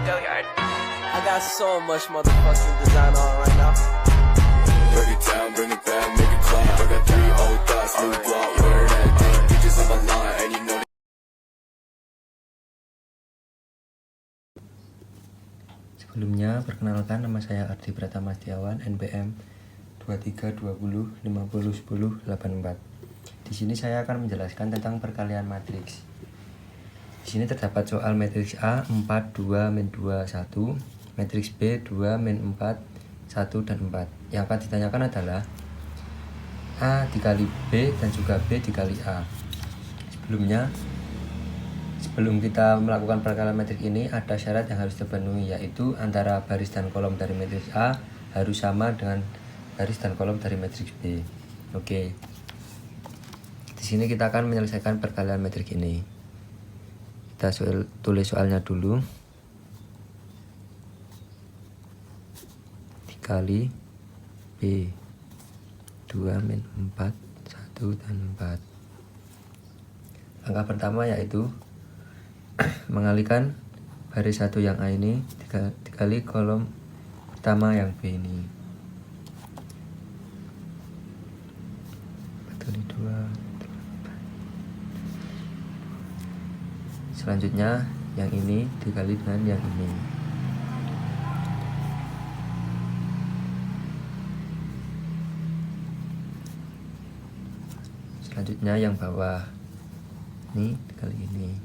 I got so much motherfucking design on right now. Break it down, bring it back, make it clap. I got 3 old thoughts, new block, where that thing. Bitches on my line, and you know. Sebelumnya, perkenalkan, nama saya Ardi Pratama Setiawan, NPM 2320501084. Di sini saya akan menjelaskan tentang perkalian matriks. Di sini terdapat soal matriks A 4, 2, min 2, 1, matriks B 2, min 4, 1, dan 4. Yang akan ditanyakan adalah A dikali B dan juga B dikali A. Sebelum kita melakukan perkalian matriks ini, ada syarat yang harus terpenuhi, yaitu antara baris dan kolom dari matriks A harus sama dengan baris dan kolom dari matriks B. Oke. Di sini kita akan menyelesaikan perkalian matriks ini. Kita tulis soalnya dulu. Dikali B 2 min 4 1 dan 4. Langkah pertama yaitu mengalihkan baris 1 yang A ini dikali kolom pertama yang B ini. 4 kali 2. Selanjutnya yang ini dikali dengan yang ini. Selanjutnya yang bawah ini dikali ini.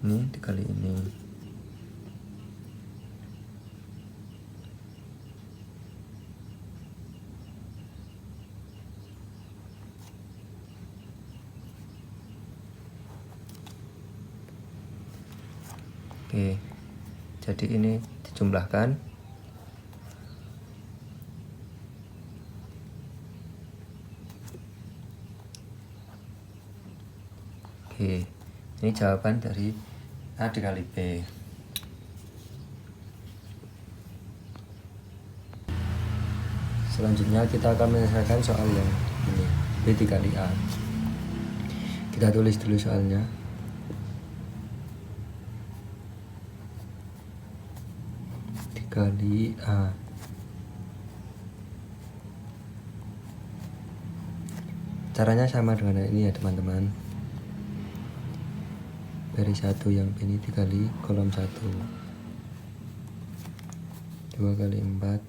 Ini dikali ini. Oke, jadi ini dijumlahkan. Oke, ini jawaban dari A dikali B. Selanjutnya kita akan menyelesaikan soal yang ini, B dikali A. Kita tulis dulu soalnya. Dikali A. Caranya sama dengan ini ya teman-teman. Baris 1 yang ini dikali kolom 1. 2 kali 4.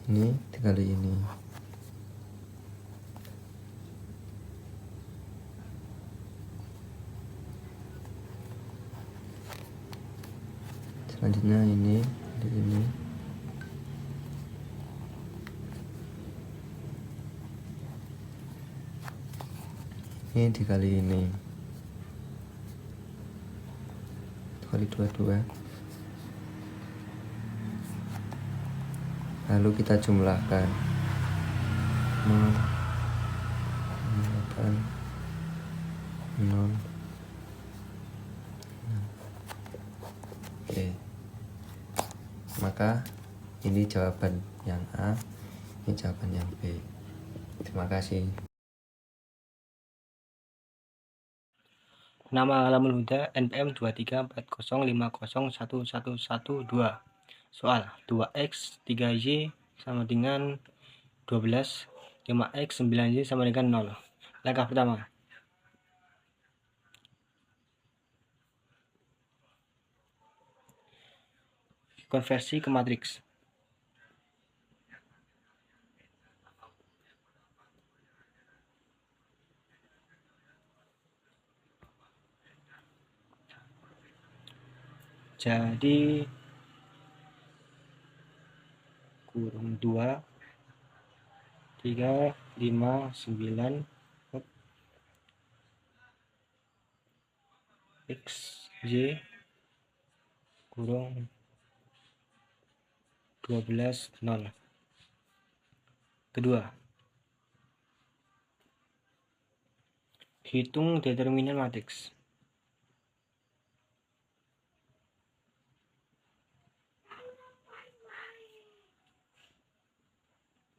Ini dikali ini. Selanjutnya ini di ini. Ini dikali ini. Kali 22. Lalu kita jumlahkan. 0 8 0. Oke. Maka ini jawaban yang A, ini jawaban yang B. Terima kasih. Nama Alamul Huda NPM 2340501112. Soal 2x 3y sama dengan 12, 5x 9y sama dengan 0. Langkah pertama, konversi ke matriks. Jadi kurung 2 3 5 9 x y kurung 12 0. Kedua, hitung determinan matriks.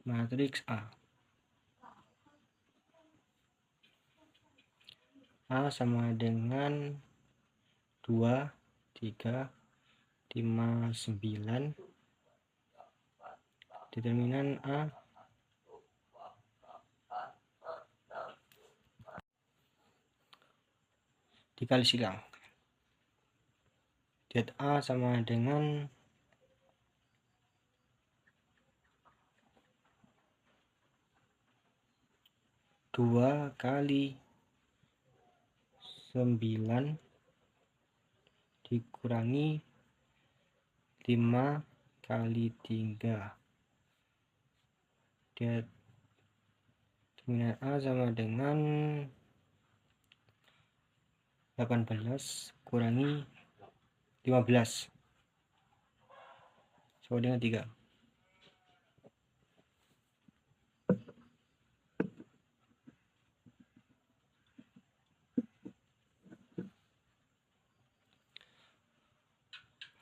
matriks A. A sama dengan 2, 3, 5, 9. Determinan A dikali silang. Det A sama dengan 2 kali 9 dikurangi 5 kali 3. Determinan A sama dengan 18 kurangi 15 sama dengan 3.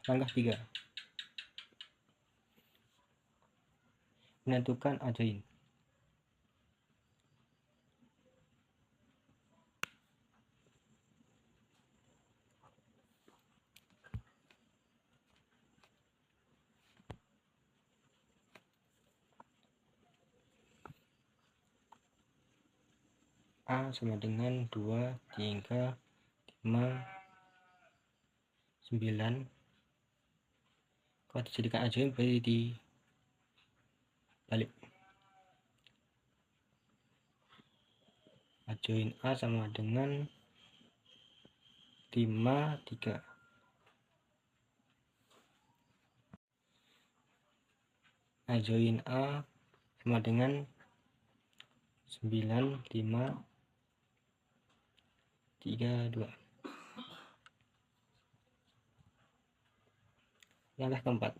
Langkah 3. Menentukan ajain. A sama dengan 2, 3, 5, 9. Kalau dijadikan ajain berarti dibalik. Ajain A sama dengan 5, 3. Ajain A sama dengan 9, 5, 3, 2. Langkah keempat.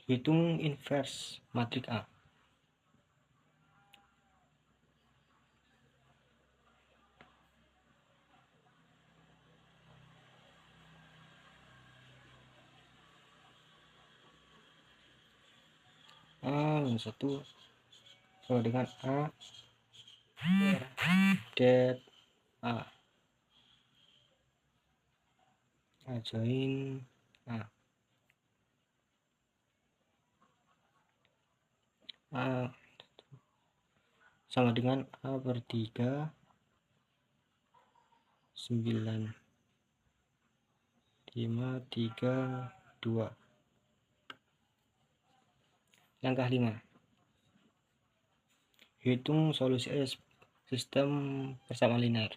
Hitung inverse matriks A. A-1 sama dengan A det A. Ajain A. A sama dengan A per 3, 9, 5, 3, 2. Langkah 5. Hitung solusi sistem persamaan linear.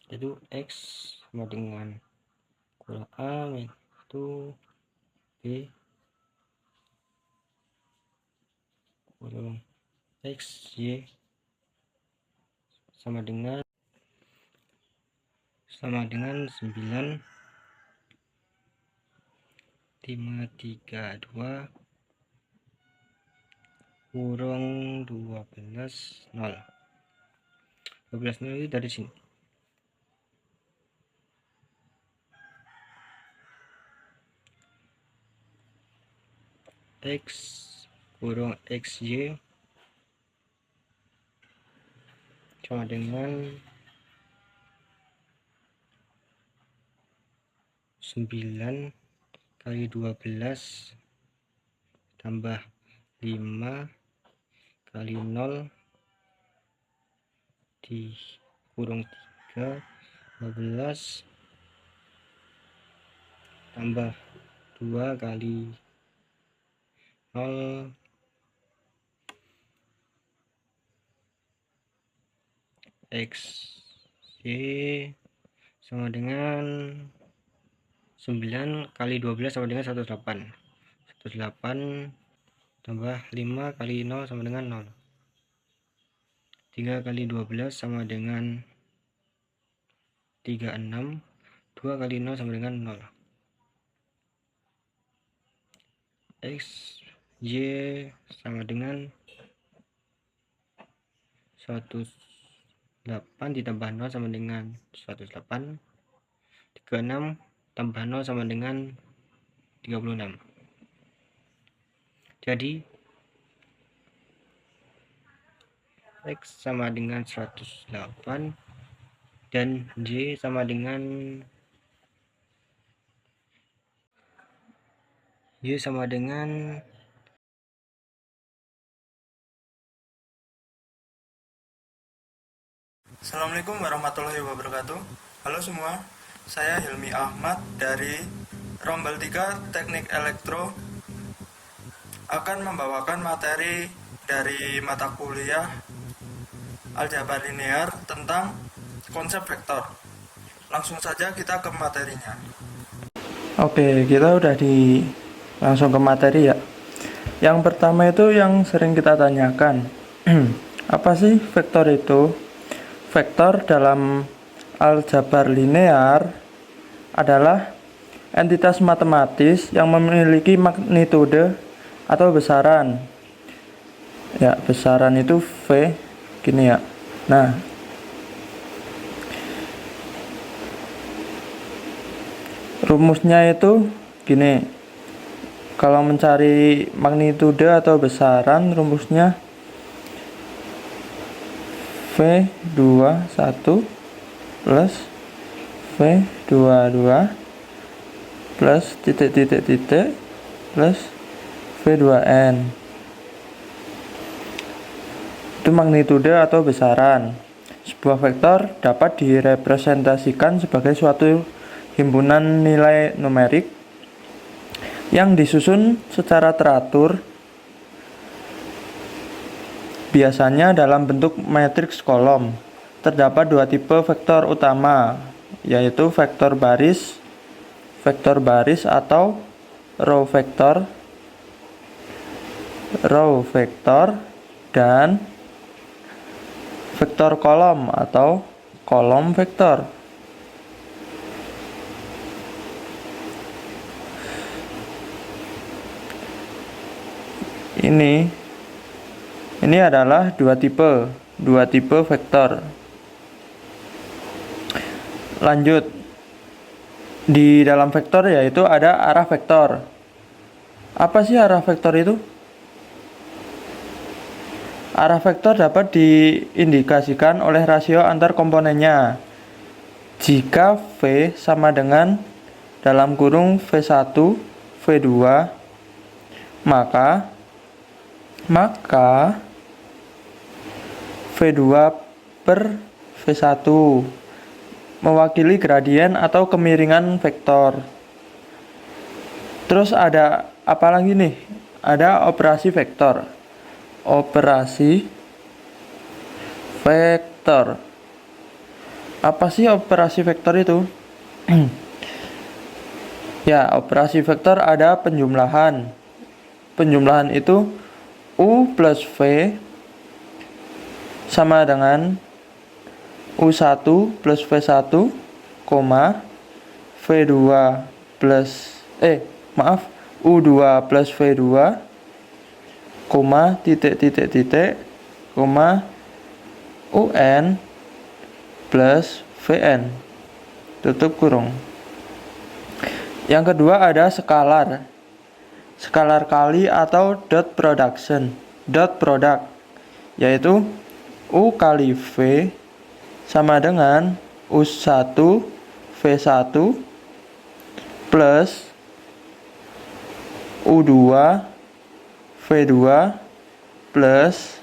Yaitu X sama dengan kurang A min 1 B kurang X Y sama dengan 9, 5, 3, 2 kurang 12, 0. 12, 0 itu dari sini. X kurang XY sama dengan 9 kali 12 tambah 5 kali 0 dikurung 3, 12 tambah 2 kali 0 X Y sama dengan 9 kali 12 sama dengan 108. 108 tambah 5 kali 0 sama dengan 0. 3 kali 12 sama dengan 36. 2 kali 0 sama dengan 0. X Y sama dengan 108 ditambah 0 sama dengan 108. 36 tambah 0 sama dengan 36. Jadi X sama dengan 108 dan Y sama dengan Assalamualaikum warahmatullahi wabarakatuh. Halo semua, saya Hilmi Ahmad dari Rombel 3 Teknik Elektro akan membawakan materi dari mata kuliah aljabar linear tentang konsep vektor. Langsung saja kita ke materinya. Oke, kita udah langsung ke materi ya. Yang pertama itu yang sering kita tanyakan. Apa sih vektor itu? Vektor dalam aljabar linear adalah entitas matematis yang memiliki magnitude atau besaran. Ya, besaran itu V gini ya. Nah, rumusnya itu gini. Kalau mencari magnitude atau besaran, rumusnya V21 plus V22 plus titik-titik-titik plus V2N. Itu magnitude atau besaran. Sebuah vektor dapat direpresentasikan sebagai suatu himpunan nilai numerik yang disusun secara teratur, biasanya dalam bentuk matriks kolom. Terdapat dua tipe vektor utama, yaitu vektor baris atau row vektor dan vektor kolom atau kolom vektor. Ini adalah dua tipe vektor. Lanjut, di dalam vektor yaitu ada arah vektor. Apa sih arah vektor itu? Arah vektor dapat diindikasikan oleh rasio antar komponennya. Jika V sama dengan dalam kurung V1, V2, maka V2 per V1 mewakili gradien atau kemiringan vektor. Terus ada apa lagi nih? Ada operasi vektor. Apa sih operasi vektor itu? Ya, operasi vektor ada penjumlahan. Penjumlahan itu U plus V sama dengan U1 plus V1, V2 plus U2 plus V2, titik-titik-titik, UN plus VN, tutup kurung. Yang kedua ada skalar kali atau dot product, yaitu U kali V sama dengan U1 V1 plus U2 V2 plus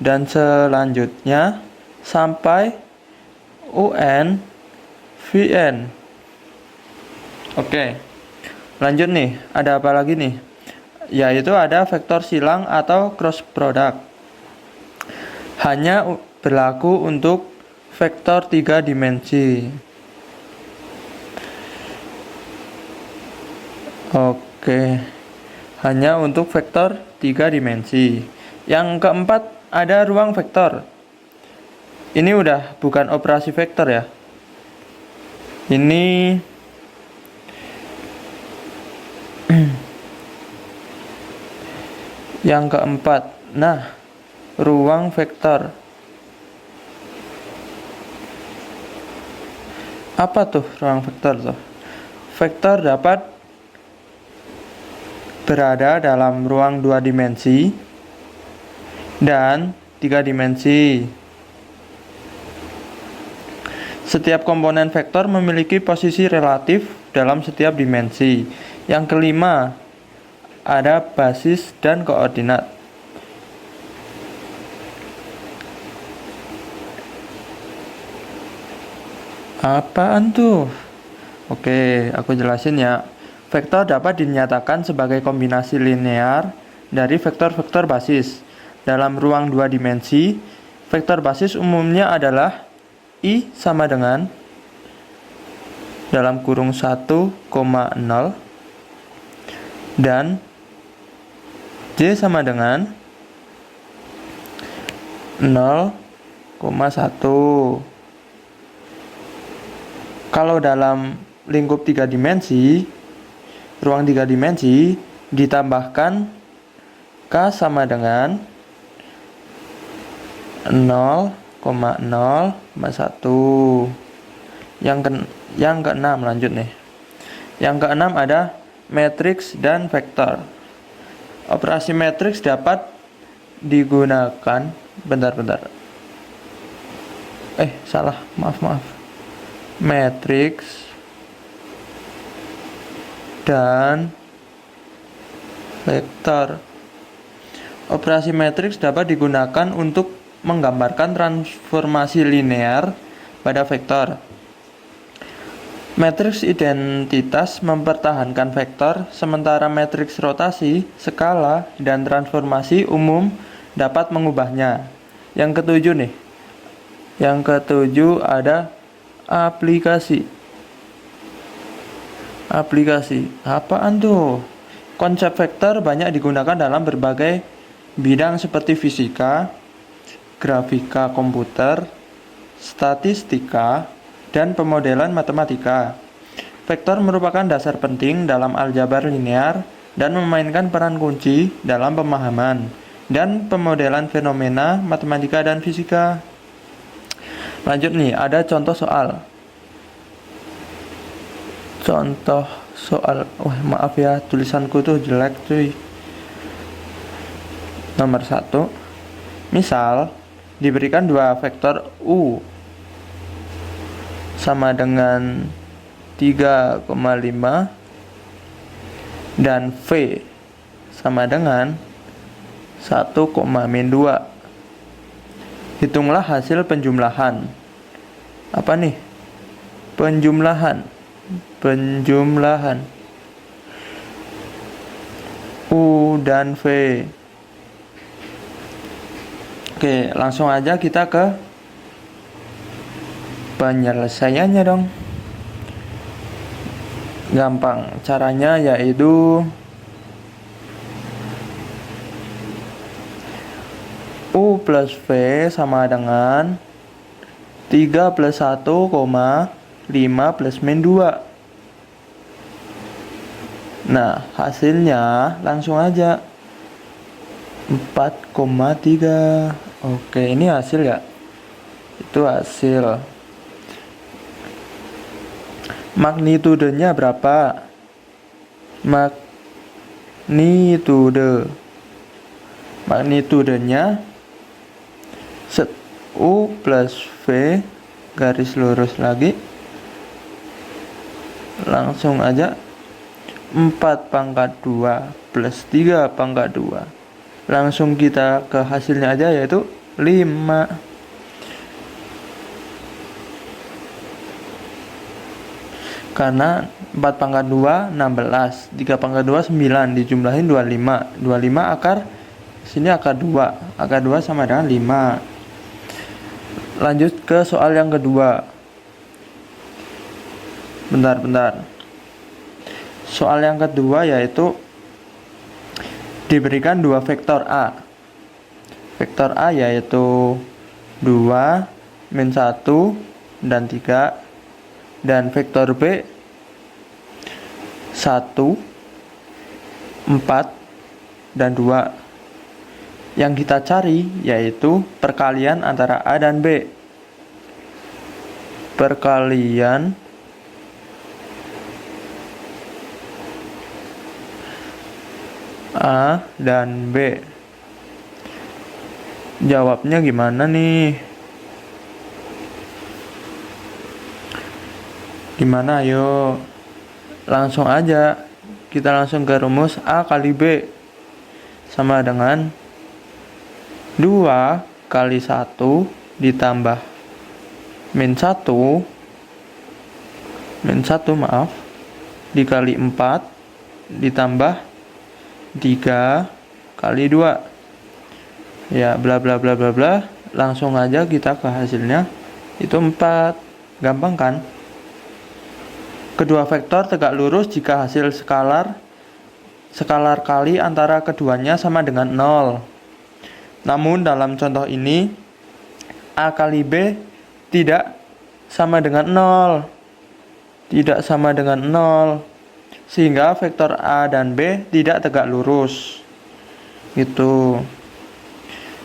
dan selanjutnya sampai UN VN. Oke, lanjut nih, ada apa lagi nih? Yaitu ada vektor silang atau cross product. Hanya berlaku untuk vektor 3 dimensi. Oke, hanya untuk vektor 3 dimensi. Yang keempat ada ruang vektor. Ini udah bukan operasi vektor ya. Ini Yang keempat, nah, ruang vektor. Apa tuh ruang vektor tuh? Vektor dapat berada dalam ruang 2 dimensi dan 3 dimensi. Setiap komponen vektor memiliki posisi relatif dalam setiap dimensi. Yang kelima, ada basis dan koordinat. Apaan tuh? Oke, aku jelasin ya. Vektor dapat dinyatakan sebagai kombinasi linear dari vektor-vektor basis. Dalam ruang 2 dimensi, vektor basis umumnya adalah I sama dengan dalam kurung 1,0 dan J sama dengan 0,1. Kalau dalam lingkup 3 dimensi, ruang 3 dimensi ditambahkan K sama dengan 0,0,1. Yang keenam, lanjut nih. Yang keenam ada matriks dan vektor. Operasi matriks dapat digunakan maaf. Matriks dan vektor. Operasi matriks dapat digunakan untuk menggambarkan transformasi linear pada vektor. Matriks identitas mempertahankan vektor, sementara matriks rotasi, skala, dan transformasi umum dapat mengubahnya. Yang ketujuh nih. Yang ketujuh ada aplikasi. Aplikasi. Apaan tuh? Konsep vektor banyak digunakan dalam berbagai bidang seperti fisika, grafika komputer, statistika, dan pemodelan matematika. Vektor merupakan dasar penting dalam aljabar linear dan memainkan peran kunci dalam pemahaman dan pemodelan fenomena matematika dan fisika. Lanjut nih, ada contoh soal. Maaf ya, tulisanku tuh jelek cuy. Nomor 1. Misal, diberikan dua vektor U sama dengan 3,5 dan V sama dengan 1,-2. Hitunglah hasil penjumlahan. Apa nih? Penjumlahan U dan V. Oke, langsung aja kita ke penyelesaiannya dong. Gampang, caranya yaitu U plus V sama dengan 3 plus 1,5 plus min 2. Nah, hasilnya langsung aja 4,3. Oke, ini hasil ya. Itu hasil. Magnitudenya berapa? Magnitudenya U plus V garis lurus lagi. Langsung aja 4/2 plus 3/2. Langsung kita ke hasilnya aja, yaitu 5. Karena 4/2 16, 3/2 9, dijumlahin 25. 25 akar sini akar 2. Akar 2 sama dengan 5. Lanjut ke soal yang kedua. Bentar. Soal yang kedua yaitu diberikan dua vektor A. Vektor A yaitu 2, min 1, dan 3. Dan vektor B 1, 4, dan 2. Yang kita cari yaitu perkalian antara A dan B. Perkalian A dan B. Jawabnya gimana nih? Gimana, ayo? Langsung aja. Kita langsung ke rumus A kali B sama dengan 2 kali 1 ditambah min 1 maaf, dikali 4 ditambah 3 kali 2. Ya, bla bla bla bla bla. Langsung aja kita ke hasilnya. Itu 4. Gampang kan? Kedua vektor tegak lurus jika hasil skalar kali antara keduanya sama dengan 0. Namun dalam contoh ini A kali B tidak sama dengan 0. Tidak sama dengan 0. Sehingga vektor A dan B tidak tegak lurus. Gitu.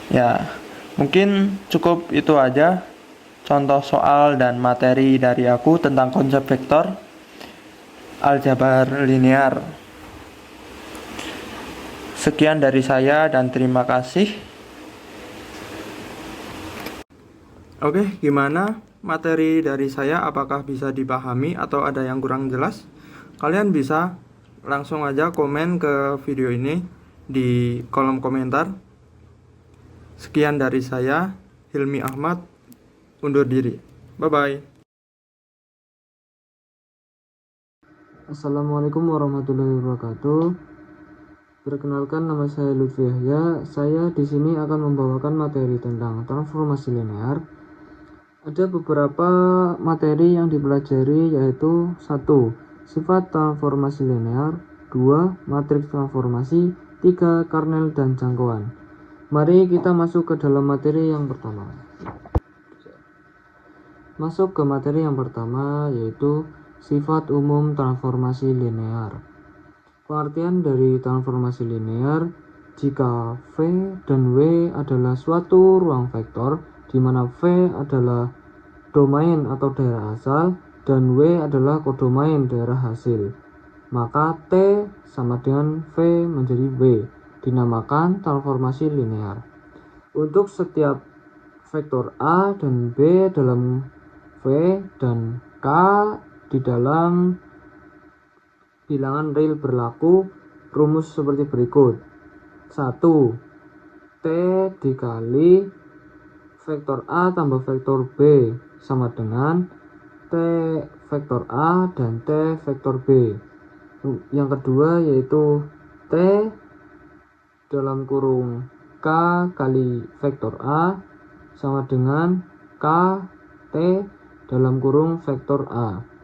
Ya, mungkin cukup itu aja contoh soal dan materi dari aku tentang konsep vektor aljabar linear. Sekian dari saya dan terima kasih. Oke, gimana materi dari saya? Apakah bisa dipahami atau ada yang kurang jelas? Kalian bisa langsung aja komen ke video ini di kolom komentar. Sekian dari saya, Hilmi Ahmad, undur diri. Bye-bye. Assalamualaikum warahmatullahi wabarakatuh. Perkenalkan, nama saya Lutfi Yahya. Saya di sini akan membawakan materi tentang transformasi linear. Ada beberapa materi yang dipelajari, yaitu 1. Sifat transformasi linear, 2. Matriks transformasi, 3. Kernel dan jangkauan. Mari kita masuk ke dalam materi yang pertama. Masuk ke materi yang pertama, yaitu sifat umum transformasi linear. Pengertian dari transformasi linear: jika V dan W adalah suatu ruang vektor, di mana V adalah domain atau daerah asal dan W adalah kodomain daerah hasil, maka T sama dengan V menjadi W, dinamakan transformasi linear. Untuk setiap vektor A dan B dalam V dan K di dalam bilangan real berlaku rumus seperti berikut. 1. T dikali vektor A tambah vektor B sama dengan T vektor A dan T vektor B. Yang kedua yaitu T dalam kurung K kali vektor A sama dengan K T dalam kurung vektor A.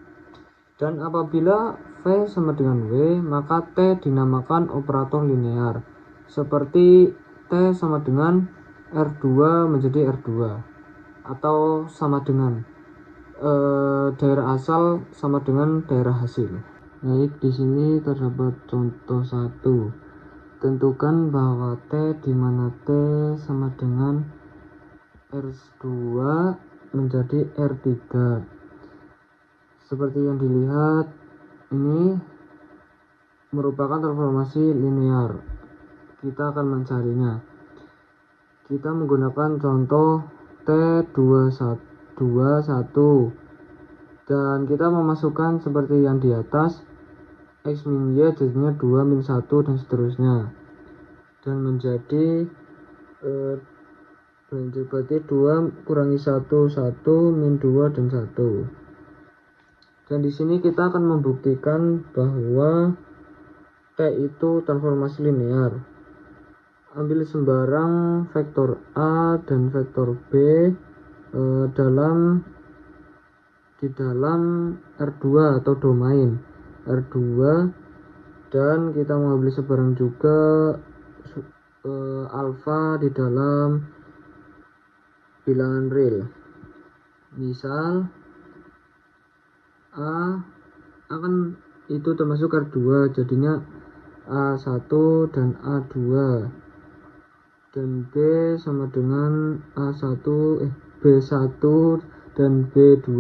Dan apabila V sama dengan W, maka T dinamakan operator linear, seperti T sama dengan R2 menjadi R2, atau sama dengan daerah asal sama dengan daerah hasil. Baik, di sini terdapat contoh 1. Tentukan bahwa T di mana T sama dengan R2 menjadi R3. Seperti yang dilihat, ini merupakan transformasi linear. Kita akan mencarinya. Kita menggunakan contoh T21 dan kita memasukkan seperti yang di atas, X min Y jadinya 2 min 1 dan seterusnya, dan menjadi berarti 2 kurangi 1 1 min 2 dan 1. Dan di sini kita akan membuktikan bahwa T itu transformasi linear. Ambil sembarang vektor A dan vektor B di dalam R2 atau domain R2, dan kita mengambil sebarang juga alfa di dalam bilangan real. Misal A akan itu termasuk R2, jadinya A1 dan A2. dan B sama dengan B1 dan B2.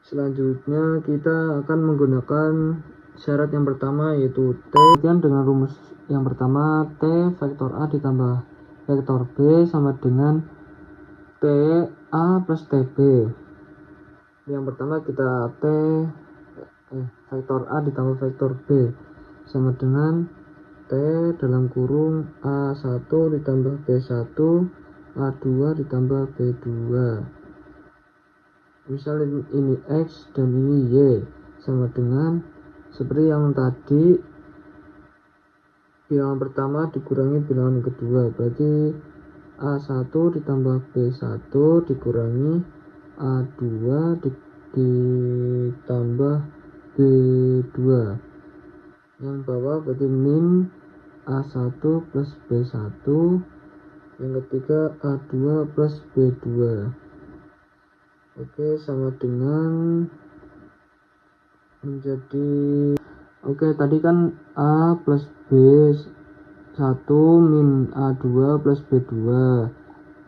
Selanjutnya kita akan menggunakan syarat yang pertama, yaitu T. Kemudian dengan rumus yang pertama, T vektor A ditambah vektor B sama dengan TA plus TB. Yang pertama kita vektor A ditambah vektor B sama dengan T dalam kurung A1 ditambah B1 A2 ditambah B2. Misalnya ini X dan ini Y, sama dengan seperti yang tadi, bilangan pertama dikurangi bilangan kedua, berarti A1 ditambah B1 dikurangi A2 ditambah B2. Yang bawah berarti min A1 plus B1, yang ketiga A2 plus B2. Oke, sama dengan menjadi tadi kan A plus B1 min A2 plus B2,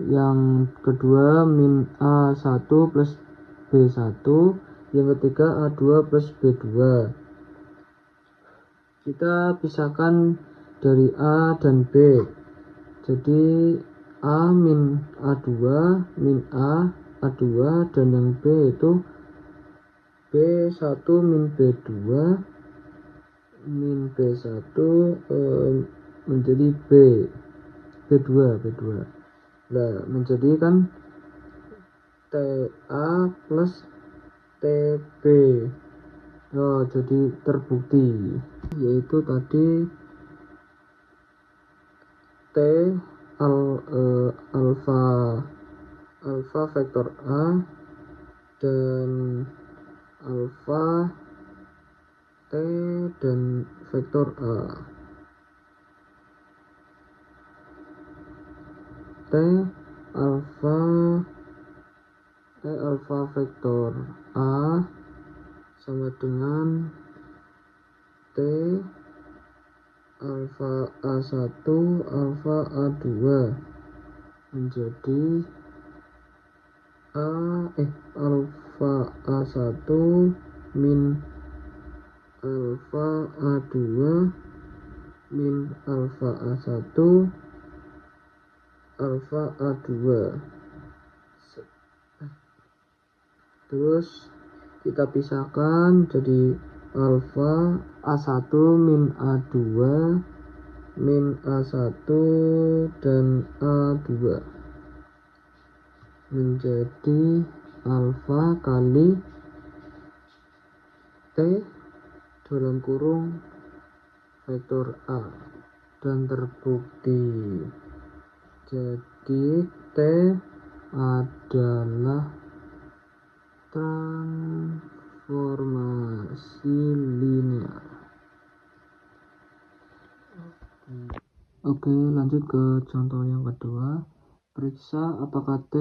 yang kedua min A1 plus B1, yang ketiga A2 plus B2. Kita pisahkan dari A dan B, jadi A min A2 min A2, dan yang B itu B1 min B2 min B1 menjadi B2. Nah, menjadi kan TA plus TB. Jadi terbukti, yaitu tadi T alfa vektor A dan alfa T dan vektor A. T alfa vektor A sama dengan T alfa A1 alfa A2 menjadi alfa A1 min alfa A2 min alfa A1 alfa A2. Terus kita pisahkan jadi alfa A1 min A2 min A1 dan A2 menjadi alfa kali T dalam kurung vektor A, dan terbukti. Jadi T adalah transformasi linear. Oke, lanjut ke contoh yang kedua. Periksa apakah T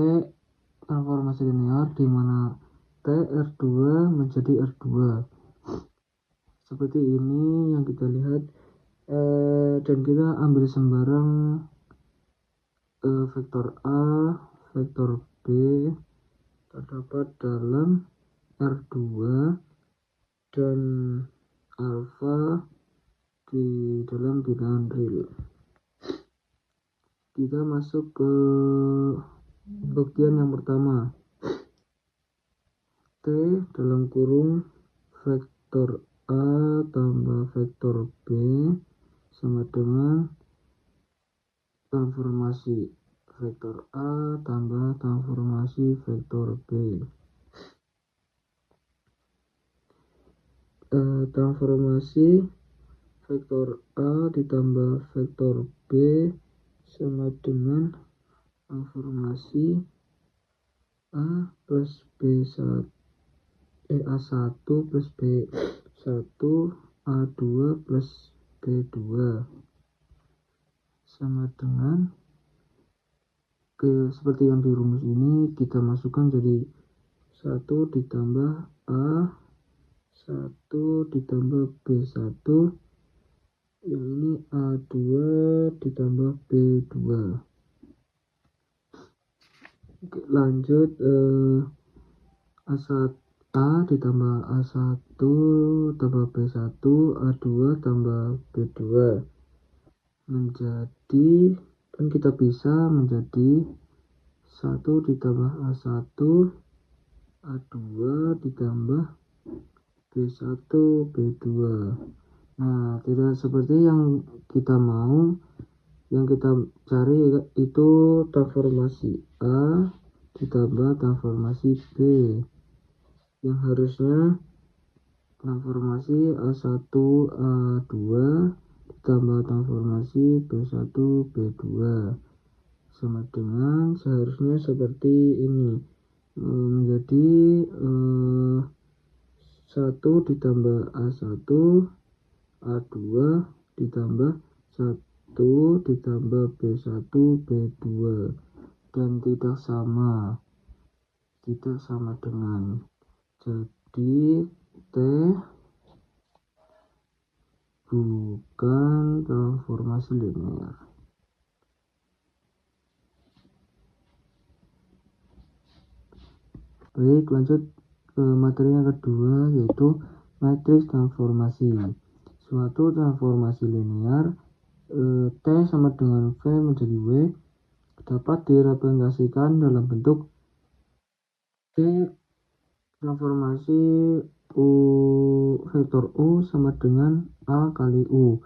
transformasi linear di mana T R2 menjadi R2. Seperti ini yang kita lihat, dan kita ambil sembarang vektor A, vektor B terdapat dalam R2 dan alfa di dalam bilangan real. Kita masuk ke buktian yang pertama. T dalam kurung vektor A tambah vektor B sama dengan transformasi vektor A tambah transformasi vektor B. Transformasi vektor A ditambah vektor B sama dengan transformasi A plus B1 A1 plus B1 A2 plus B2 sama dengan seperti yang di rumus ini, kita masukkan jadi 1 ditambah A 1 ditambah B1 yang ini A2 ditambah B2. Oke, lanjut A ditambah A1 tambah B1, A2 tambah B2 menjadi, kan kita bisa menjadi 1 ditambah A1 A2 ditambah B1 B2. Nah, tidak seperti yang kita mau. Yang kita cari itu transformasi A ditambah transformasi B, yang harusnya transformasi A1 A2 ditambah transformasi B1 B2 sama dengan, seharusnya seperti ini, menjadi 1 ditambah A1 A2 ditambah 1 ditambah B1 B2, dan tidak sama dengan, jadi T bukan transformasi linear. Baik, lanjut ke materi yang kedua, yaitu matriks transformasi. Suatu transformasi linear T sama dengan V menjadi W dapat direpresentasikan dalam bentuk T transformasi U vektor U sama dengan A kali U.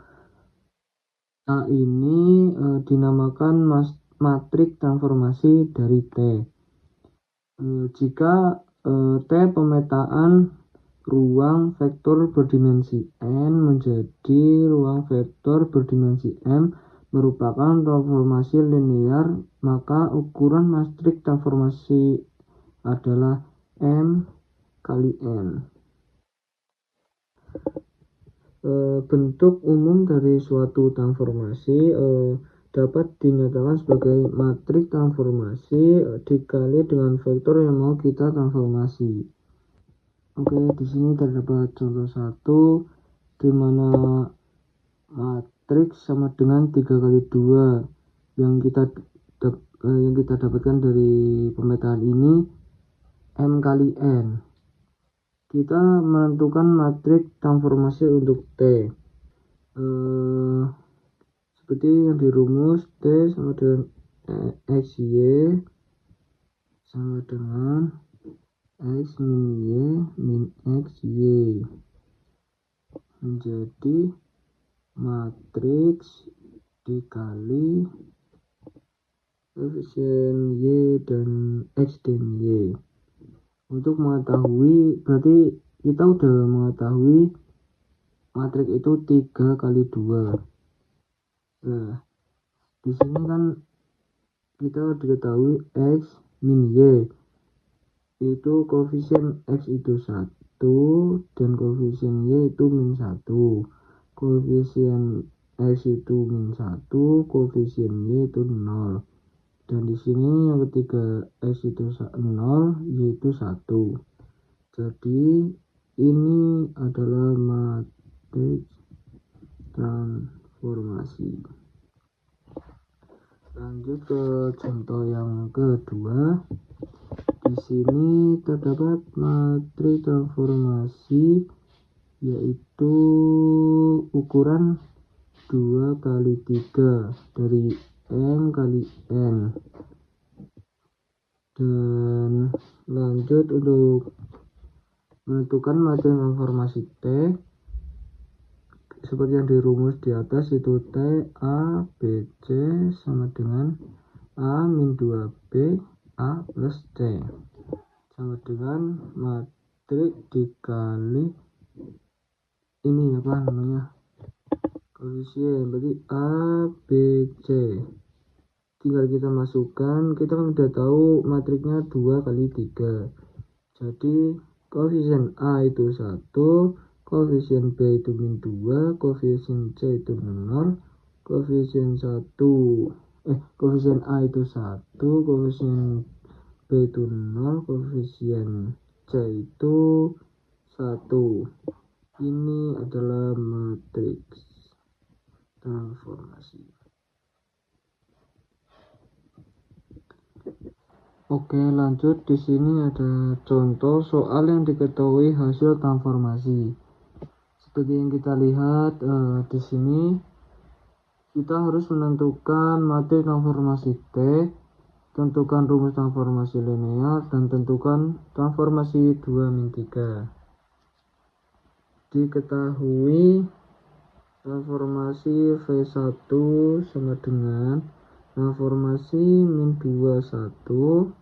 A ini dinamakan matriks transformasi dari T. Jika T pemetaan ruang vektor berdimensi n menjadi ruang vektor berdimensi m merupakan transformasi linear, maka ukuran matriks transformasi adalah m kali n. Bentuk umum dari suatu transformasi dapat dinyatakan sebagai matriks transformasi dikali dengan vektor yang mau kita transformasi. Oke, di sini terdapat contoh 1 di mana matriks sama dengan 3 kali 2 yang kita dapatkan dari pemetaan ini m kali n. Kita menentukan matriks transformasi untuk T seperti yang dirumus, T sama dengan XY sama dengan X min Y min XY menjadi matriks dikali koefisien Y dan X dan Y. Untuk mengetahui, berarti kita udah mengetahui matriks itu 3 kali 2. Nah, di sini kan kita diketahui X min Y, itu koefisien X itu 1 dan koefisien Y itu min 1, koefisien X itu min 1, koefisien Y itu 0, dan di sini yang ketiga X itu 0, Y itu 1. Jadi ini adalah matriks transformasi. Lanjut ke contoh yang kedua. Di sini terdapat matriks transformasi yaitu ukuran 2 kali 3 dari M kali N. Dan lanjut untuk menentukan matriks transformasi T seperti yang dirumus di atas, itu T A B C sama dengan A min 2B A plus C sama dengan matriks dikali ini apa namanya, koefisien, berarti A B C. Tinggal kita masukkan, kita kan udah tahu matriksnya 2 kali 3. Jadi koefisien A itu 1, koefisien B itu min 2, koefisien C itu 0, koefisien A itu 1, koefisien B itu 0, koefisien C itu 1. Ini adalah matriks. transformasi. Oke, lanjut. Di sini ada contoh soal yang diketahui hasil transformasi. Seperti yang kita lihat di sini, kita harus menentukan matrik transformasi T, tentukan rumus transformasi linear, dan tentukan transformasi 2-3. Diketahui transformasi V1 sama dengan transformasi min 21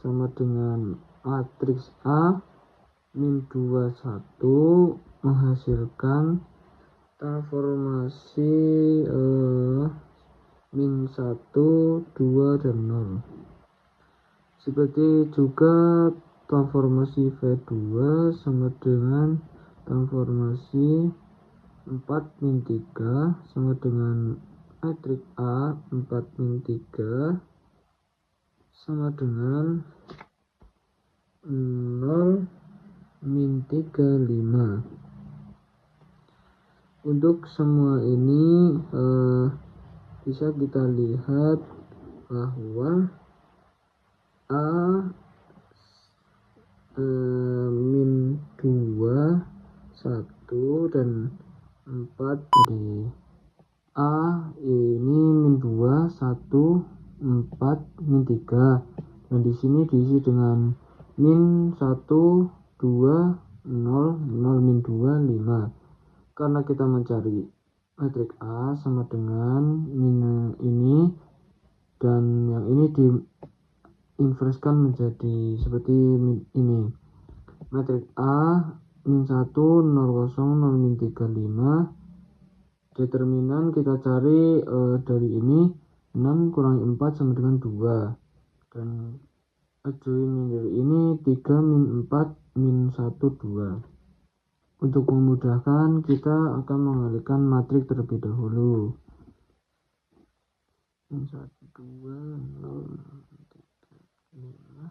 sama dengan matriks A min 21 menghasilkan transformasi min 1, 2, dan 0. Seperti juga transformasi V2 sama dengan transformasi 4 min 3 sama dengan matriks A 4 min 3 sama dengan 0 min 3, 5. Untuk semua ini bisa kita lihat bahwa A min 2, 1, dan 4. Jadi A ini min 2, 1, 4, min 3. Dan di sini diisi dengan min 1, 2, 0, 0 min 2, 5. Karena kita mencari matriks A sama dengan min ini, dan yang ini diinverskan menjadi seperti ini. Matriks A min 1, 0, 0, 0, min 3, 5. Determinan kita cari dari ini 6 kurangi 4 sama dengan 2. Dan adjoint dari ini 3 min 4 min 1, 2. Untuk memudahkan, kita akan mengalihkan matriks terlebih dahulu. Min 1, 2, 0, 3, 5,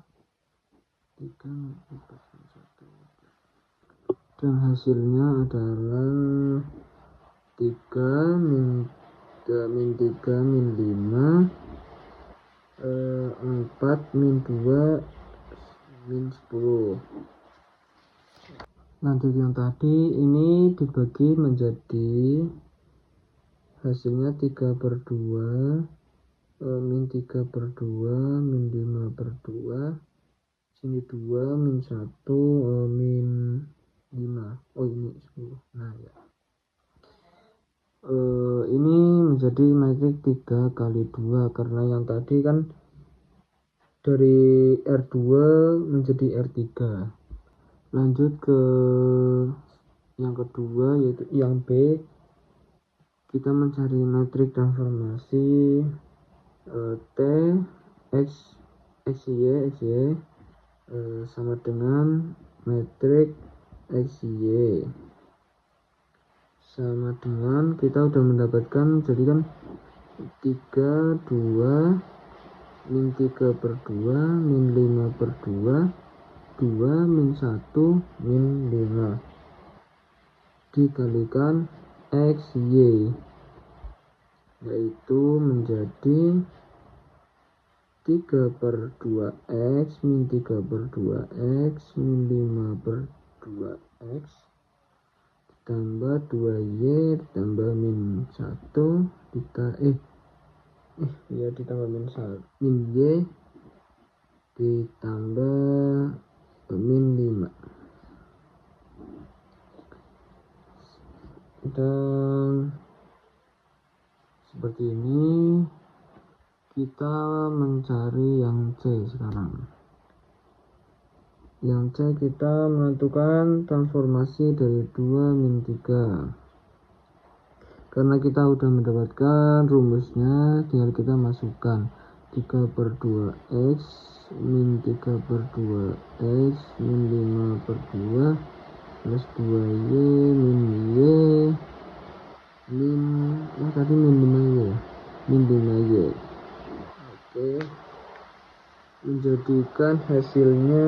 3, min 4, min 1. Dan hasilnya adalah 3 min 3 min 5, 4 min 2 min 10. Lanjut yang tadi, ini dibagi menjadi hasilnya 3/2, min 3/2, min 5/2, sini 2, min 1, min 5. Oh, ini 10. Nah ya, ini menjadi matriks 3 kali 2, karena yang tadi kan dari R2 menjadi R3. Lanjut ke yang kedua, yaitu yang B. Kita mencari matriks transformasi T X Y sama dengan matriks XY sama dengan, kita udah mendapatkan, jadi kan 3, 2, min 3/2, min 5/2, 2, min 1, min 5 dikalikan XY, yaitu menjadi 3/2X min 3/2X min 5/2X ditambah 2Y ditambah min 1 ditambah min Y ditambah min 5. Dan seperti ini kita mencari yang C sekarang. Yang C kita menentukan transformasi dari 2 min 3. Karena kita udah mendapatkan rumusnya, tinggal kita masukkan 3/2X min 3/2X min 5/2 plus 2Y min Y min tadi min 5Y min 5Y. Oke, menjadikan hasilnya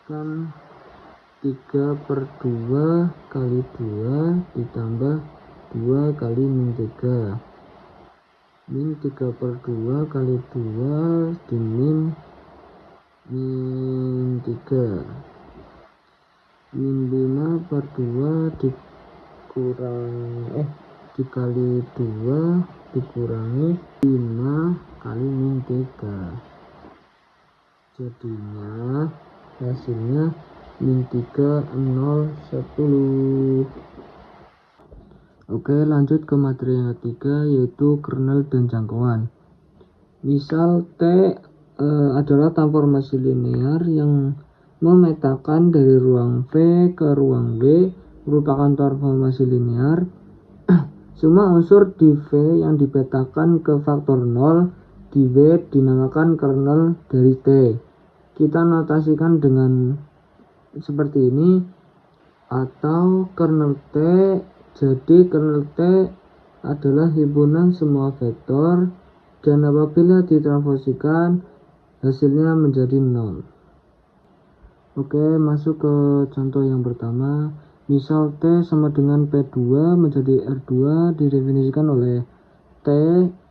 kan 3/2 kali 2 ditambah 2 kali min 3. Min 3 per 2 kali 2 dimin min 3. Min 5 per 2 dikali 2 dikurangi 5 kali min 3. Jadinya hasilnya min 3, 0, 10. Oke, lanjut ke materi yang ketiga, yaitu kernel dan jangkauan. Misal T adalah transformasi linear yang memetakan dari ruang V ke ruang W, merupakan transformasi linear. Semua unsur di V yang dipetakan ke faktor 0 di W dinamakan kernel dari T. Kita notasikan dengan seperti ini, atau kernel T. Jadi kernel T adalah himpunan semua vektor, dan apabila ditransformasikan hasilnya menjadi 0. Oke, masuk ke contoh yang pertama. Misal T sama dengan P2 menjadi R2 didefinisikan oleh T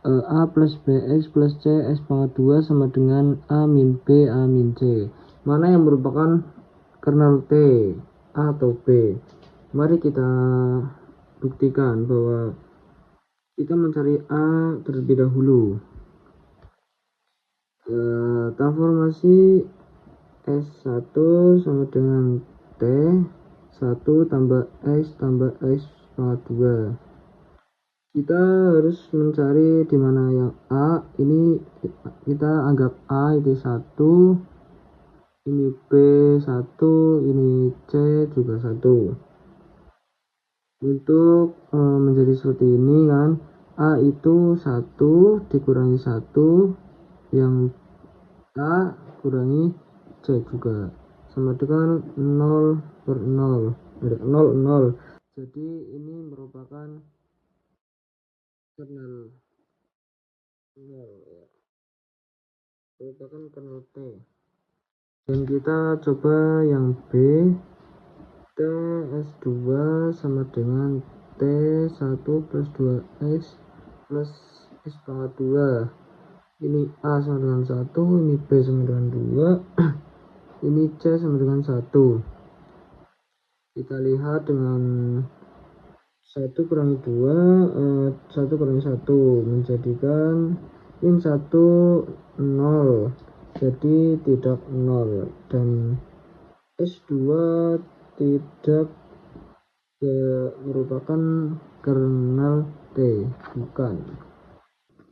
A plus BX plus C X pangkat 2 sama dengan A min B A min C. Mana yang merupakan kernel T, A atau B? Mari kita buktikan bahwa kita mencari A terlebih dahulu. Transformasi S1 sama dengan T 1 tambah X tambah X pangkat 2. Kita harus mencari di mana yang A. Ini kita anggap A itu 1, ini B 1, ini C juga 1. Untuk menjadi seperti ini kan, A itu 1 dikurangi 1, yang A kurangi C juga sama dengan 0 per 0, 0. Jadi ini merupakan kernel 0 ya, merupakan kernel T. Dan kita coba yang B, T S2 sama dengan T1 plus 2X plus X pangkat 2. Ini A sama dengan 1, ini B sama dengan 2, ini C sama dengan 1. Kita lihat dengan 1 kurangi 2, 1 kurangi 1 menjadikan min 1 0, jadi tidak 0, dan S2 tidak merupakan kernel T, bukan.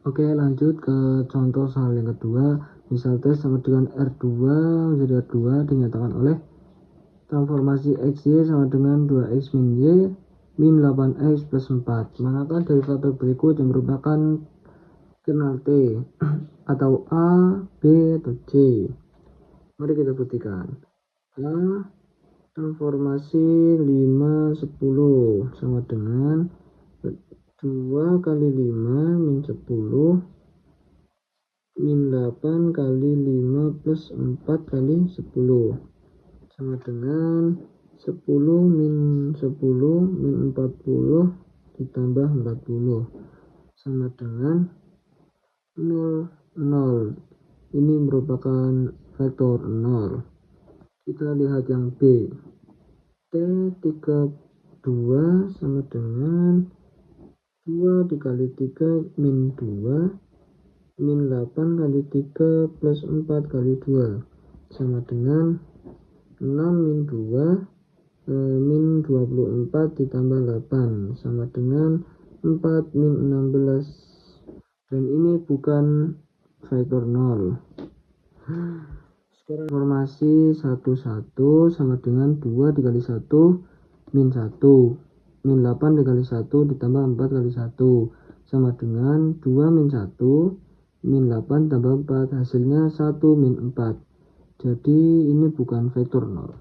Oke, lanjut ke contoh soal yang kedua. Misal T sama dengan R2 menjadi R2 dinyatakan oleh transformasi XY sama dengan 2X min Y min 8X plus 4. Manakah dari faktor berikut yang merupakan kernel T, atau A, B, atau C? Mari kita buktikan. A transformasi 5 10 sama dengan 2 kali 5 min 10 min 8 kali 5 plus 4 kali 10 sama dengan 10 min 10 min 40 ditambah 40 sama dengan 0 0. Ini merupakan vektor 0. Kita lihat yang B. T32 sama dengan 2 dikali 3 min 2 min 8 kali 3 plus 4 kali 2 sama dengan 6 min 2 min 24 ditambah 8 sama dengan 4 min 16, dan ini bukan vektor 0. Sekarang informasi 11 sama dengan 2 dikali 1 min 1 min 8 dikali 1 ditambah 4 kali 1 sama dengan 2 min 1 min 8 tambah 4, hasilnya 1 min 4. Jadi ini bukan vektor 0.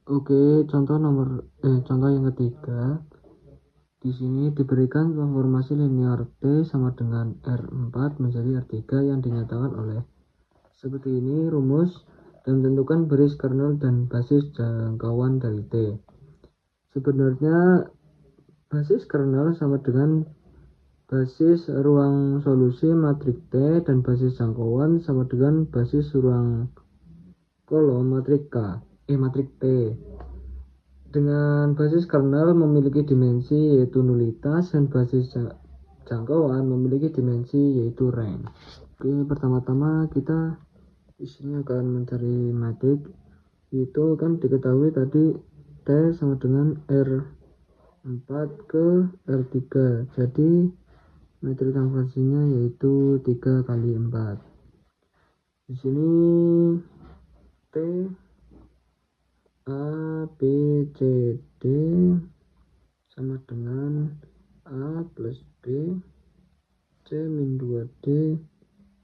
Oke, contoh yang ketiga. Di sini diberikan transformasi linear T sama dengan R4 menjadi R3 yang dinyatakan oleh seperti ini rumus, dan tentukan baris kernel dan basis jangkauan dari T. Sebenarnya basis kernel sama dengan basis ruang solusi matriks T, dan basis jangkauan sama dengan basis ruang kolom matriks matriks T. Dengan basis kernel memiliki dimensi yaitu nulitas, dan basis jangkauan memiliki dimensi yaitu range. Oke, pertama-tama kita di sini akan mencari matriks. Itu kan diketahui tadi T sama dengan R4 ke R3. Jadi matriks konversinya yaitu 3 kali 4. Di sini T A, B, C, D sama dengan A plus B, C min 2D,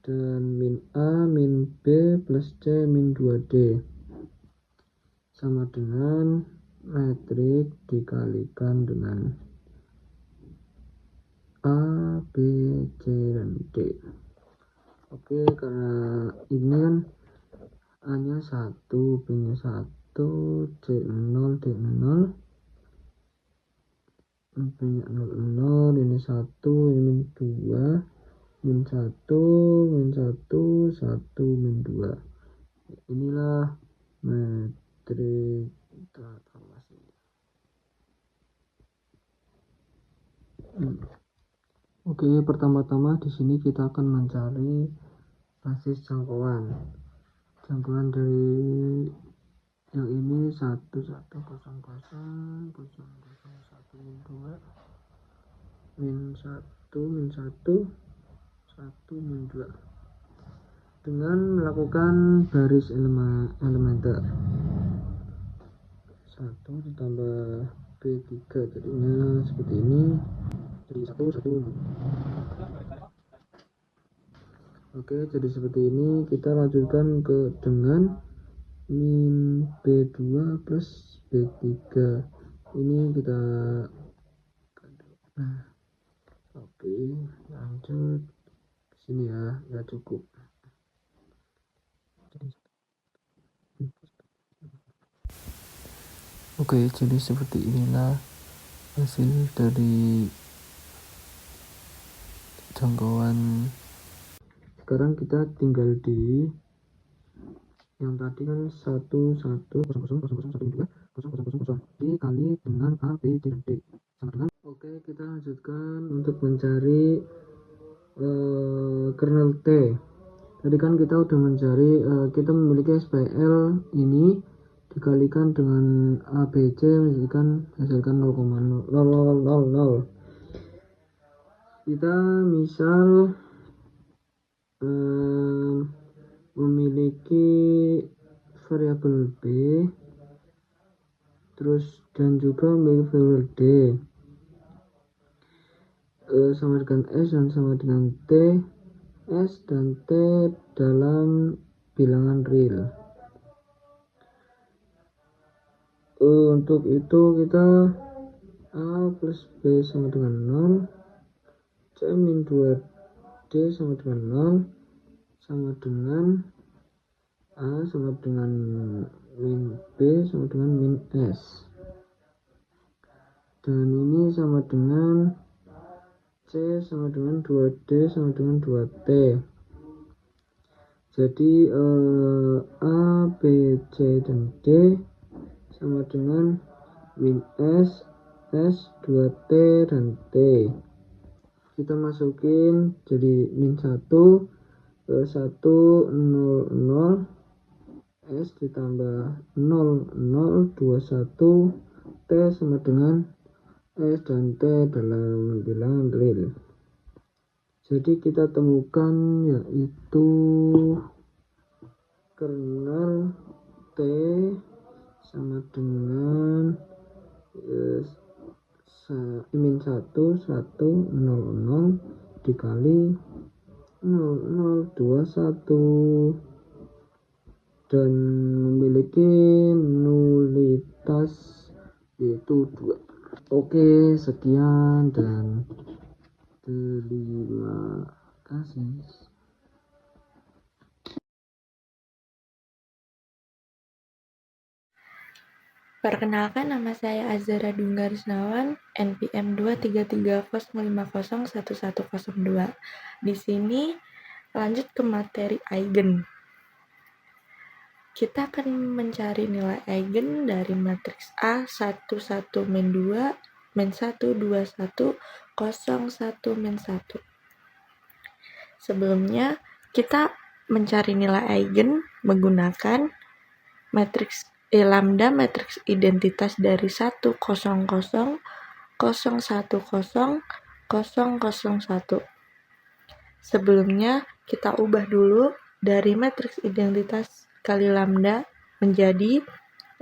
dan min A min B plus C min 2D sama dengan matriks dikalikan dengan A, B, C, dan D. Oke, karena ini kan A nya 1, B nya 1, C 0, D 0, B nya 0, 0, ini 1, ini min 2, min 1, min 1, 1, min 2. Inilah matriks transformasi. Oke, pertama-tama di sini kita akan mencari basis jangkauan. Jangkauan dari yang ini 1, 1, 0, 0, 0, 1, min 2, min 1, min 1, 1, min 2, dengan melakukan baris elementer. 1 ditambah B3 jadinya seperti ini, jadi 1, 1. Oke, jadi seperti ini. Kita lanjutkan ke dengan min B2 plus B3. Ini kita oke, lanjut ke sini ya, nggak cukup. Oke, jadi seperti inilah hasil dari jangkauan. Sekarang kita tinggal di yang tadi kan 1, 1, 0, 0, 0, 1, 2, 0, 0, 0, dikali dengan A, B, C, dan D sama dengan. Oke, kita lanjutkan untuk mencari kernel T. Tadi kan kita udah mencari, kita memiliki SPL ini dikalikan dengan ABC hasilkan 0,000. Kita misal memiliki variabel B terus dan juga memiliki variabel D sama dengan S dan sama dengan T, S dan T dalam bilangan real. Untuk itu kita A plus B sama dengan 0, C min 2D sama dengan 0, sama dengan A sama dengan min B sama dengan min S, dan ini sama dengan C sama dengan 2D sama dengan 2T. Jadi A, B, C, dan D sama dengan min S, S, 2T, dan T. Kita masukin jadi min 1, 1, 0, 0, S ditambah 0, 0, 21, T sama dengan S dan T dalam bilangan real. Jadi kita temukan yaitu kernel T sama dengan min 1, 1, 0, 0 dikali 0, 0, 21 dan memiliki nulitas yaitu 2. Oke, sekian dan terima kasih. Perkenalkan, nama saya Azhara Dunggarisnawan, NPM 23305011102. Di sini lanjut ke materi eigen. Kita akan mencari nilai eigen dari matriks A 11 min 2 min 1 2 1 0 1 min 1. Sebelumnya kita mencari nilai eigen menggunakan matriks lambda, matriks identitas dari 1 0 0 0 1 0 0 1. Sebelumnya kita ubah dulu dari matriks identitas kali lambda menjadi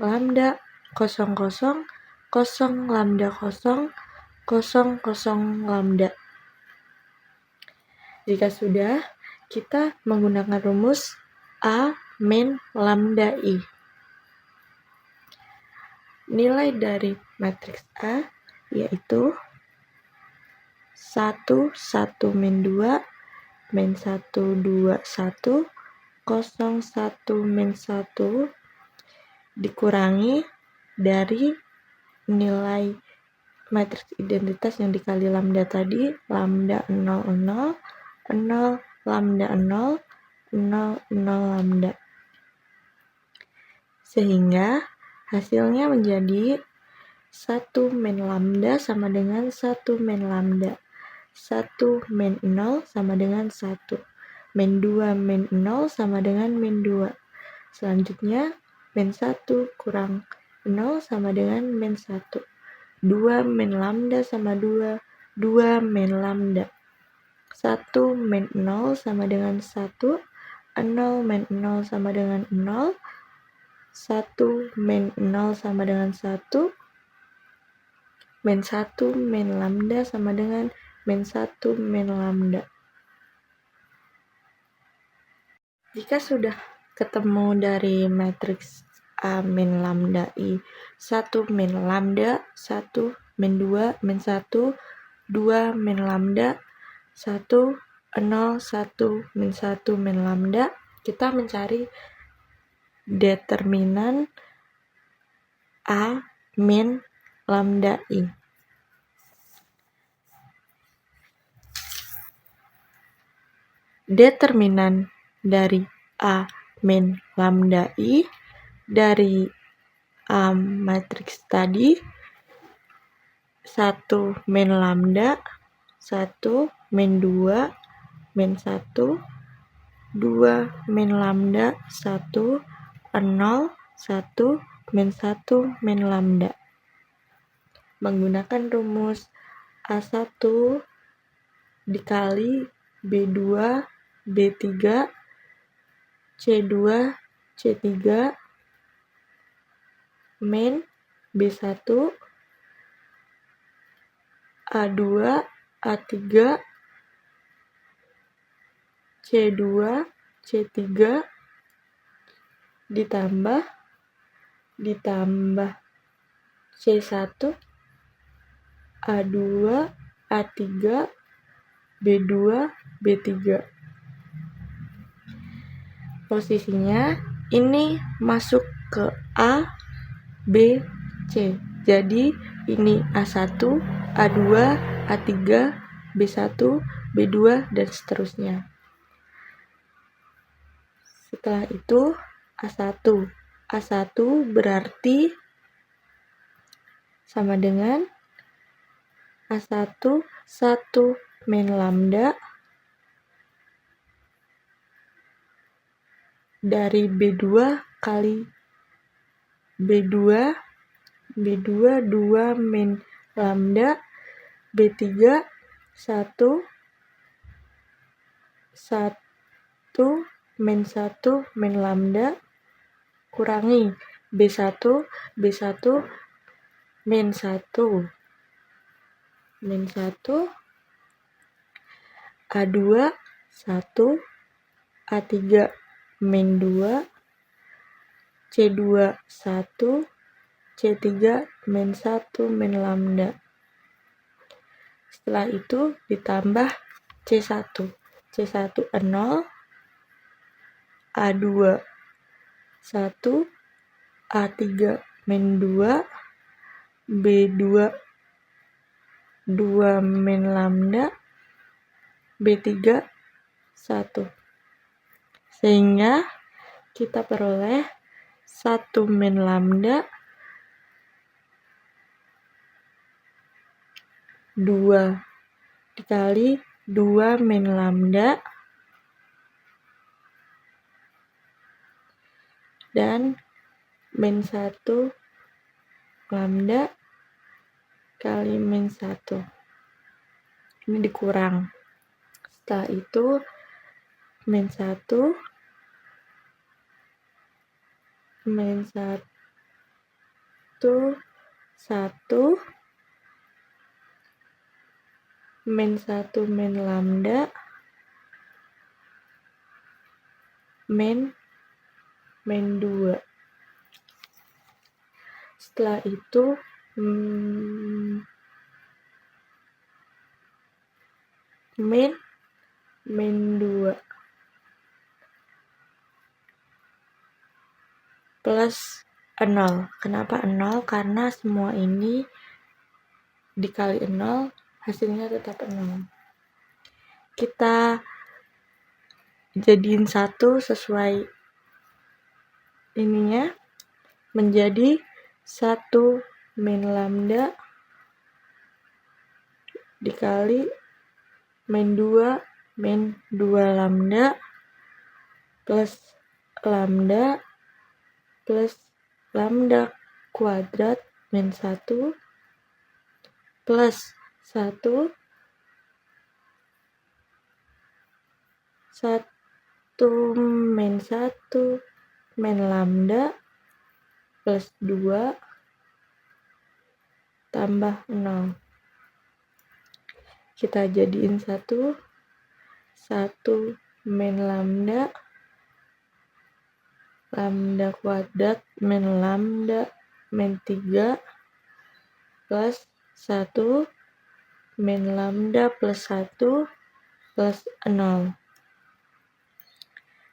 lambda 0 0 0 lambda 0 0 0 lambda. Jika sudah, kita menggunakan rumus A min lambda I. Nilai dari matriks A yaitu 1 1 min 2 min 1 2 1 0 1 min 1 dikurangi dari nilai matriks identitas yang dikali lambda tadi, lambda 0 0 0 lambda 0 0 0 lambda. Sehingga hasilnya menjadi 1 min lambda sama dengan 1 min lambda. 1 min 0 sama dengan 1. Min 2 min 0 sama dengan min 2. Selanjutnya, min 1 kurang 0 sama dengan min 1. 2 min lambda sama 2. 2 min lambda. 1 min 0 sama dengan 1. 0 min 0 sama dengan 0. 1 min 0 sama dengan 1, min 1 min lambda sama dengan min 1 min lambda. Jika sudah ketemu dari matriks A min lambda I, 1 min lambda, 1 min 2 min 1, 2 min lambda, 1 0 1 min 1 min lambda, kita mencari determinan A min lambda I. Determinan dari A min lambda I dari A matriks tadi 1 min lambda, 1 min 2 min 1, 2 min lambda, 1 0 1 min 1 min lambda. Menggunakan rumus A1 dikali B2 B3 C2 C3 min B1 A2 A3 C2 C3 ditambah C1 A2 A3 B2 B3. Posisinya ini masuk ke A B C. Jadi ini A1 A2 A3 B1 B2 dan seterusnya. Setelah itu A1 berarti sama dengan A1 1 min lambda dari B2 kali B2 2 min lambda B3 1 min 1 min lambda kurangi B1 min 1 A2 1 A3 min 2 C2 1 C3 min 1 min lambda. Setelah itu ditambah C1 0 A2 1 A3 min 2, B2 2 min lambda, B3 1. Sehingga kita peroleh 1 min lambda 2 dikali 2 min lambda dan min 1 lambda kali min 1. Ini dikurang. Setelah itu min 1 min 1 1 min 1 min lambda min 2. Setelah itu min 2 plus 0. Kenapa 0? Karena semua ini dikali 0 hasilnya tetap 0. Kita jadiin 1 sesuai ininya menjadi 1 min lambda dikali min 2 lambda plus lambda kuadrat min 1 plus 1 min 1 min lambda plus 2 tambah 0. Kita jadiin 1 min lambda kuadrat min lambda min 3 plus 1 min lambda plus 1 plus 0.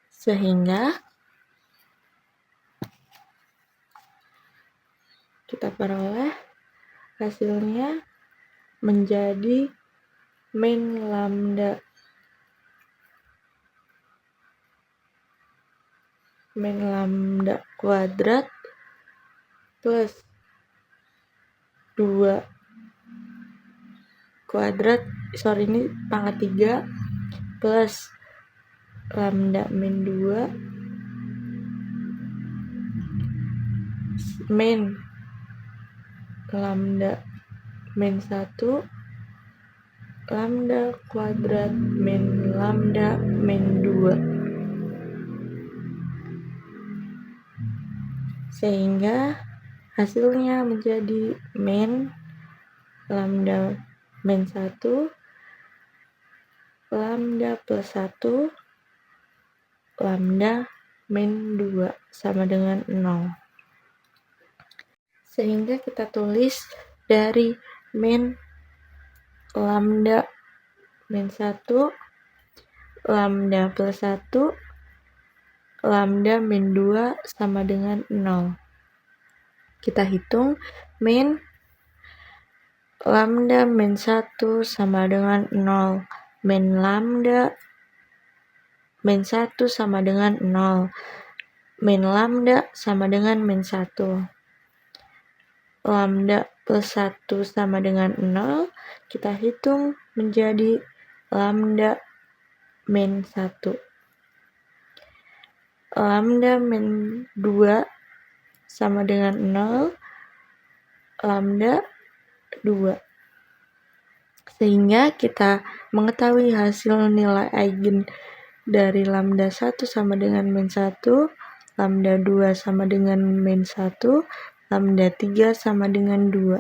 Sehingga kita peroleh hasilnya menjadi min lambda kuadrat plus 2 kuadrat, ini pangkat 3 plus lambda min 2 min lambda min 1 lambda kuadrat min lambda min 2. Sehingga hasilnya menjadi min lambda min 1 lambda plus 1 lambda min 2 sama dengan 0. Sehingga kita tulis dari min lambda min 1 lambda plus 1 lambda min 2 sama dengan 0. Kita hitung min lambda min 1 sama dengan 0. Min lambda min 1 sama dengan 0. Min lambda sama dengan min 1. Lambda plus 1 sama dengan 0. Kita hitung menjadi lambda min 1. Lambda min 2 sama dengan 0, lambda 2. Sehingga kita mengetahui hasil nilai eigen dari lambda 1 sama dengan min 1, lambda 2 sama dengan min 1, lambda 3 sama dengan 2.